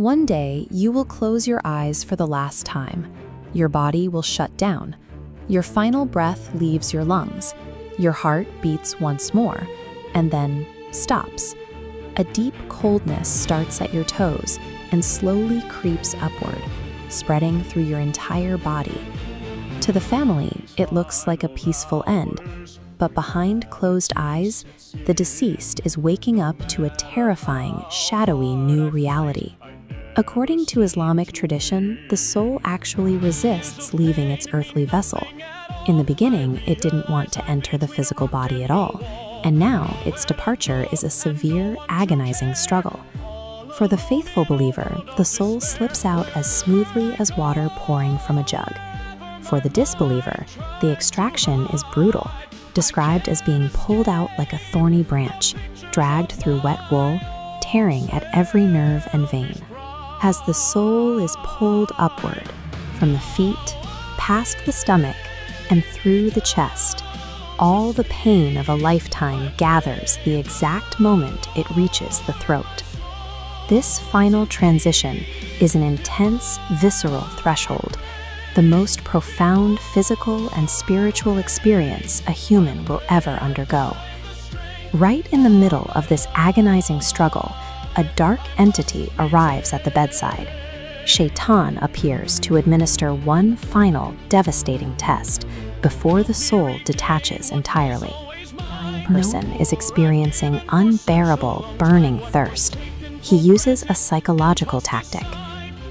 One day, you will close your eyes for the last time. Your body will shut down. Your final breath leaves your lungs. Your heart beats once more, and then stops. A deep coldness starts at your toes and slowly creeps upward, spreading through your entire body. To the family, it looks like a peaceful end, but behind closed eyes, the deceased is waking up to a terrifying, shadowy new reality. According to Islamic tradition, the soul actually resists leaving its earthly vessel. In the beginning, it didn't want to enter the physical body at all, and now its departure is a severe, agonizing struggle. For the faithful believer, the soul slips out as smoothly as water pouring from a jug. For the disbeliever, the extraction is brutal, described as being pulled out like a thorny branch, dragged through wet wool, tearing at every nerve and vein. As the soul is pulled upward, from the feet, past the stomach, and through the chest, all the pain of a lifetime gathers the exact moment it reaches the throat. This final transition is an intense, visceral threshold, the most profound physical and spiritual experience a human will ever undergo. Right in the middle of this agonizing struggle, a dark entity arrives at the bedside. Shaitan appears to administer one final, devastating test before the soul detaches entirely. The person is experiencing unbearable, burning thirst. He uses a psychological tactic.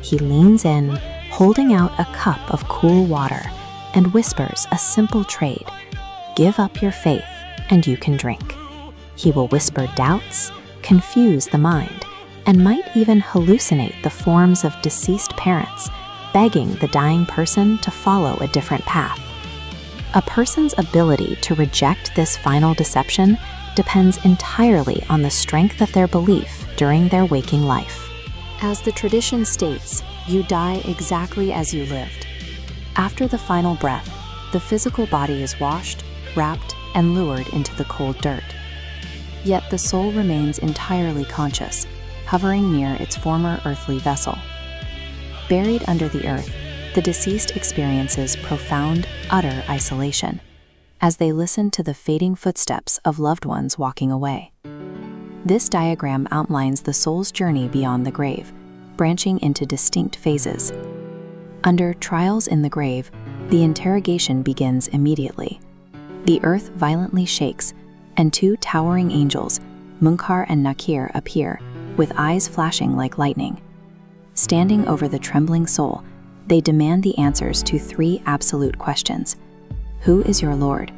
He leans in, holding out a cup of cool water, and whispers a simple trade: "Give up your faith, and you can drink." He will whisper doubts, confuse the mind, and might even hallucinate the forms of deceased parents, begging the dying person to follow a different path. A person's ability to reject this final deception depends entirely on the strength of their belief during their waking life. As the tradition states, you die exactly as you lived. After the final breath, the physical body is washed, wrapped, and lured into the cold dirt. Yet the soul remains entirely conscious, hovering near its former earthly vessel. Buried under the earth, the deceased experiences profound, utter isolation as they listen to the fading footsteps of loved ones walking away. This diagram outlines the soul's journey beyond the grave, branching into distinct phases. Under trials in the grave, the interrogation begins immediately. The earth violently shakes, and two towering angels, Munkar and Nakir, appear, with eyes flashing like lightning. Standing over the trembling soul, they demand the answers to three absolute questions. Who is your Lord?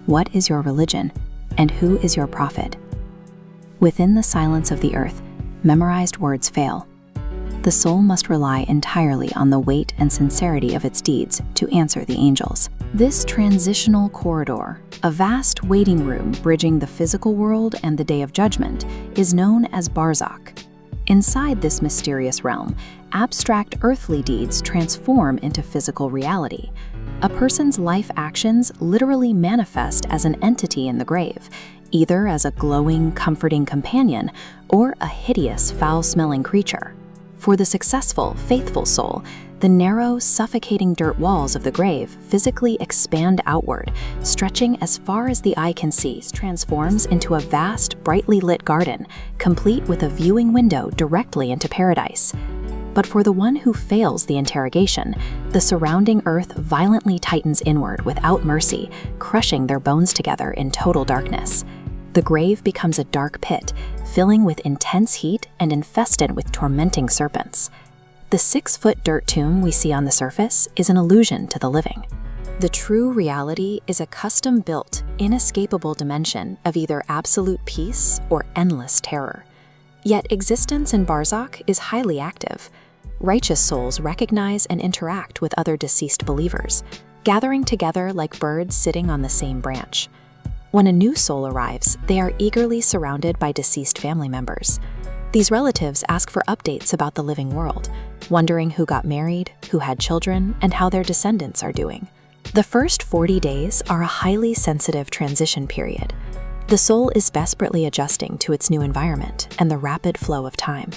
What is your religion? And who is your prophet? Within the silence of the earth, memorized words fail. The soul must rely entirely on the weight and sincerity of its deeds to answer the angels. This transitional corridor, a vast waiting room bridging the physical world and the Day of Judgment, is known as Barzakh. Inside this mysterious realm, abstract earthly deeds transform into physical reality. A person's life actions literally manifest as an entity in the grave, either as a glowing, comforting companion or a hideous, foul-smelling creature. For the successful, faithful soul, the narrow, suffocating dirt walls of the grave physically expand outward, stretching as far as the eye can see, transforms into a vast, brightly lit garden, complete with a viewing window directly into paradise. But for the one who fails the interrogation, the surrounding earth violently tightens inward without mercy, crushing their bones together in total darkness. The grave becomes a dark pit, filling with intense heat and infested with tormenting serpents. The 6-foot dirt tomb we see on the surface is an illusion to the living. The true reality is a custom-built, inescapable dimension of either absolute peace or endless terror. Yet existence in Barzakh is highly active. Righteous souls recognize and interact with other deceased believers, gathering together like birds sitting on the same branch. When a new soul arrives, they are eagerly surrounded by deceased family members. These relatives ask for updates about the living world, wondering who got married, who had children, and how their descendants are doing. The first 40 days are a highly sensitive transition period. The soul is desperately adjusting to its new environment and the rapid flow of time.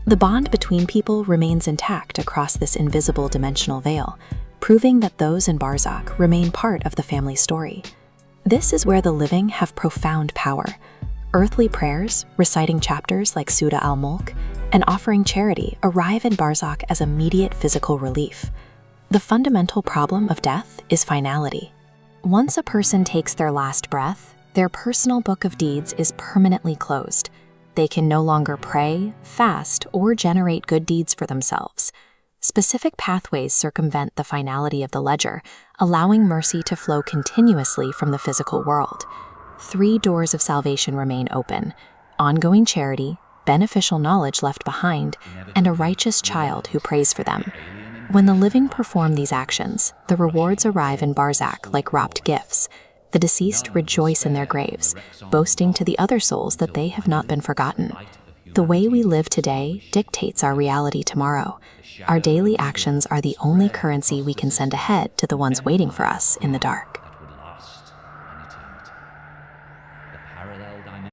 The bond between people remains intact across this invisible dimensional veil, proving that those in Barzakh remain part of the family story. This is where the living have profound power. Earthly prayers, reciting chapters like Surah al-Mulk, and offering charity arrive in Barzakh as immediate physical relief. The fundamental problem of death is finality. Once a person takes their last breath, their personal book of deeds is permanently closed. They can no longer pray, fast, or generate good deeds for themselves. Specific pathways circumvent the finality of the ledger, allowing mercy to flow continuously from the physical world. 3 doors of salvation remain open: ongoing charity, beneficial knowledge left behind, and a righteous child who prays for them. When the living perform these actions, the rewards arrive in Barzakh like wrapped gifts. The deceased rejoice in their graves, boasting to the other souls that they have not been forgotten. The way we live today dictates our reality tomorrow. Our daily actions are the only currency we can send ahead to the ones waiting for us in the dark. That would last an eternity. The parallel